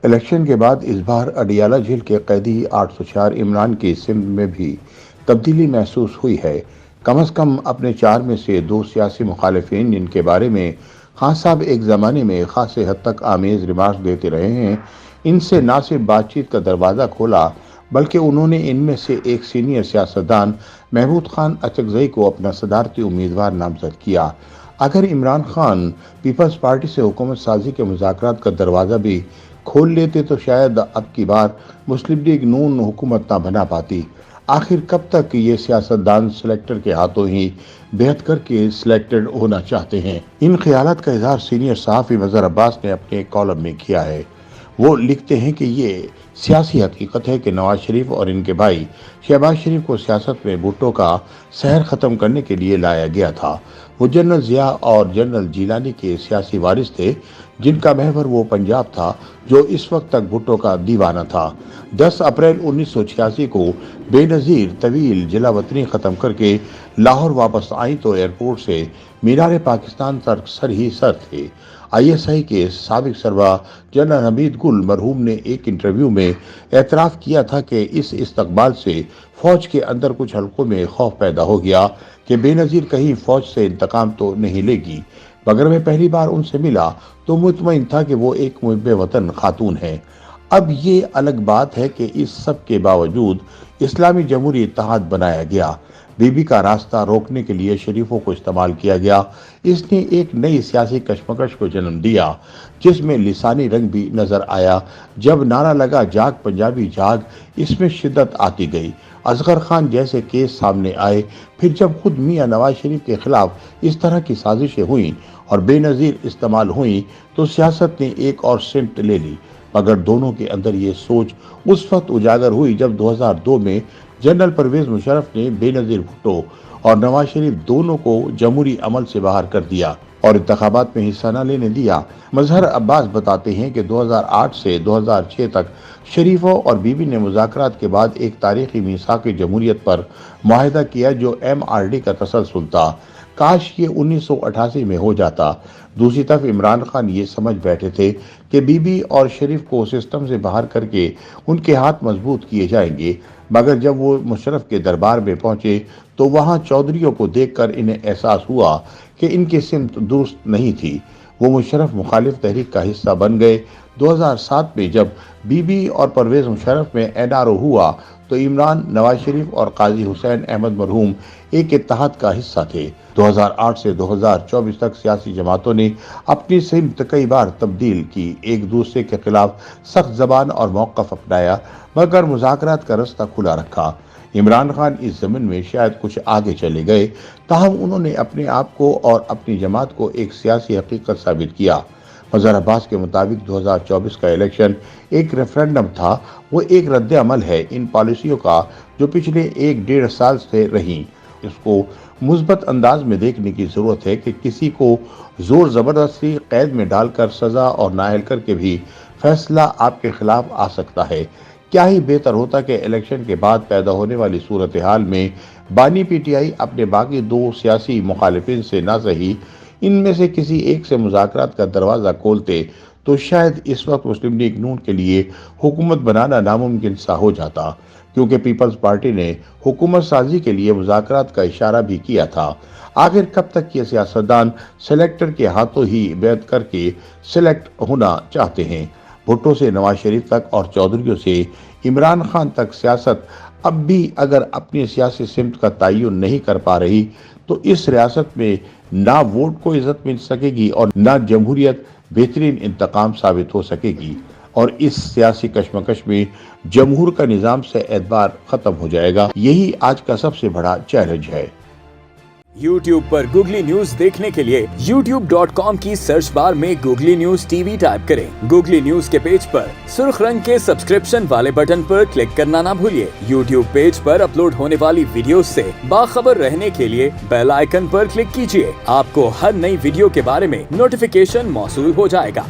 Election کے بعد اس بار Adiala jail کے قیدی 804 عمران کی سمت میں بھی تبدیلی محسوس ہوئی ہے۔ کم از کم اپنے 4 میں سے 2 سیاسی مخالفین جن کے بارے میں خان صاحب ایک زمانے میں خاصے حد تک آمیز ریمارکس دیتے رہے ہیں، ان سے نہ صرف بات چیت کا دروازہ کھولا بلکہ انہوں نے ان میں سے ایک سینئر سیاستدان محمود خان اچکزئی کو اپنا صدارتی امیدوار نامزد کیا۔ اگر عمران خان پیپلز پارٹی سے حکومت سازی کے مذاکرات کا دروازہ بھی کھول لیتے تو شاید اب کی بار مسلم لیگ نون حکومت نہ بنا پاتی۔ آخر کب تک یہ سیاستدان سلیکٹر کے ہاتھوں ہی بیعت کر کے سلیکٹڈ ہونا چاہتے ہیں؟ ان خیالات کا اظہار سینئر صحافی مظہر عباس نے اپنے کالم میں کیا ہے۔ وہ لکھتے ہیں کہ یہ سیاسی حقیقت ہے کہ نواز شریف اور ان کے بھائی شہباز شریف کو سیاست میں بھٹو کا سحر ختم کرنے کے لیے لایا گیا تھا۔ وہ جنرل ضیاء اور جنرل جیلانی کے سیاسی وارث تھے جن کا محور وہ پنجاب تھا جو اس وقت تک بھٹو کا دیوانہ تھا۔ 10 اپریل 1986 کو بے نظیر طویل جلا وطنی ختم کر کے لاہور واپس آئیں تو ایئرپورٹ سے مینار پاکستان تک سر ہی سر تھے۔ ISI کے سابق سربراہ جنرل حمید گل مرحوم نے ایک انٹرویو میں اعتراف کیا تھا کہ اس استقبال سے فوج کے اندر کچھ حلقوں میں خوف پیدا ہو گیا کہ بے نظیر کہیں فوج سے انتقام تو نہیں لے گی، مگر میں پہلی بار ان سے ملا تو مطمئن تھا کہ وہ ایک محب وطن خاتون ہیں۔ اب یہ الگ بات ہے کہ اس سب کے باوجود اسلامی جمہوری اتحاد بنایا گیا۔ بی بی کا راستہ روکنے کے لیے شریفوں کو استعمال کیا گیا۔ اس نے ایک نئی سیاسی کشمکش کو جنم دیا جس میں لسانی رنگ بھی نظر آیا۔ جب نعرہ لگا جاگ پنجابی جاگ، اس میں شدت آتی گئی۔ اصغر خان جیسے کیس سامنے آئے، پھر جب خود میاں نواز شریف کے خلاف اس طرح کی سازشیں ہوئیں اور بے نظیر استعمال ہوئیں تو سیاست نے ایک اور سمت لے لی، مگر دونوں کے اندر یہ سوچ اس وقت اجاگر ہوئی جب 2002 میں جنرل پرویز مشرف نے بے نظیر بھٹو اور نواز شریف دونوں کو جمہوری عمل سے باہر کر دیا اور انتخابات میں حصہ نہ لینے دیا۔ مظہر عباس بتاتے ہیں کہ 2008 سے 2006 تک شریفوں اور بی بی نے مذاکرات کے بعد ایک تاریخی میثاق جمہوریت پر معاہدہ کیا جو MRD کا تسلسل تھا۔ کاش یہ 1988 میں ہو جاتا۔ دوسری طرف عمران خان یہ سمجھ بیٹھے تھے کہ بی بی اور شریف کو سسٹم سے باہر کر کے ان کے ہاتھ مضبوط کیے جائیں گے، مگر جب وہ مشرف کے دربار میں پہنچے تو وہاں چودھریوں کو دیکھ کر انہیں احساس ہوا کہ ان کی سمت درست نہیں تھی۔ وہ مشرف مخالف تحریک کا حصہ بن گئے۔ 2007 میں جب بی بی اور پرویز مشرف میں NRO ہوا تو عمران، نواز شریف اور قاضی حسین احمد مرحوم ایک اتحاد کا حصہ تھے۔ 2008 سے 2024 تک سیاسی جماعتوں نے اپنی سمت کئی بار تبدیل کی، ایک دوسرے کے خلاف سخت زبان اور موقف اپنایا، مگر مذاکرات کا رستہ کھلا رکھا۔ عمران خان اس ضمن میں شاید کچھ آگے چلے گئے، تاہم انہوں نے اپنے آپ کو اور اپنی جماعت کو ایک سیاسی حقیقت ثابت کیا۔ مظہر عباس کے مطابق 2024 کا الیکشن ایک ریفرنڈم تھا، وہ ایک رد عمل ہے ان پالیسیوں کا جو پچھلے 1.5 سال سے رہیں۔ اس کو مثبت انداز میں دیکھنے کی ضرورت ہے کہ کسی کو زور زبردستی قید میں ڈال کر سزا اور نااہل کر کے بھی فیصلہ آپ کے خلاف آ سکتا ہے۔ کیا ہی بہتر ہوتا کہ الیکشن کے بعد پیدا ہونے والی صورتحال میں بانی PTI اپنے باقی 2 سیاسی مخالفین سے نہ صحیح ان میں سے کسی ایک سے مذاکرات کا دروازہ کھولتے تو شاید اس وقت مسلم لیگ نون کے لیے حکومت بنانا ناممکن سا ہو جاتا، کیونکہ پیپلز پارٹی نے حکومت سازی کے لیے مذاکرات کا اشارہ بھی کیا تھا۔ آخر کب تک یہ سیاستدان سلیکٹر کے ہاتھوں ہی بیعت کر کے سلیکٹ ہونا چاہتے ہیں؟ بھٹو سے نواز شریف تک اور چودھریوں سے عمران خان تک سیاست اب بھی اگر اپنی سیاسی سمت کا تعین نہیں کر پا رہی تو اس ریاست میں نہ ووٹ کو عزت مل سکے گی اور نہ جمہوریت بہترین انتقام ثابت ہو سکے گی، اور اس سیاسی کشمکش میں جمہور کا نظام سے اعتبار ختم ہو جائے گا۔ یہی آج کا سب سے بڑا چیلنج ہے۔ YouTube پر گوگلی نیوز دیکھنے کے لیے youtube.com کی سرچ بار میں گوگلی نیوز TV ٹائپ کریں۔ گوگلی نیوز کے پیج پر سرخ رنگ کے سبسکرپشن والے بٹن پر کلک کرنا نہ بھولیے۔ YouTube پیج پر اپلوڈ ہونے والی ویڈیوز سے باخبر رہنے کے لیے بیل آئیکن پر کلک کیجیے۔ آپ کو ہر نئی ویڈیو کے بارے میں نوٹیفیکیشن موصول ہو جائے گا۔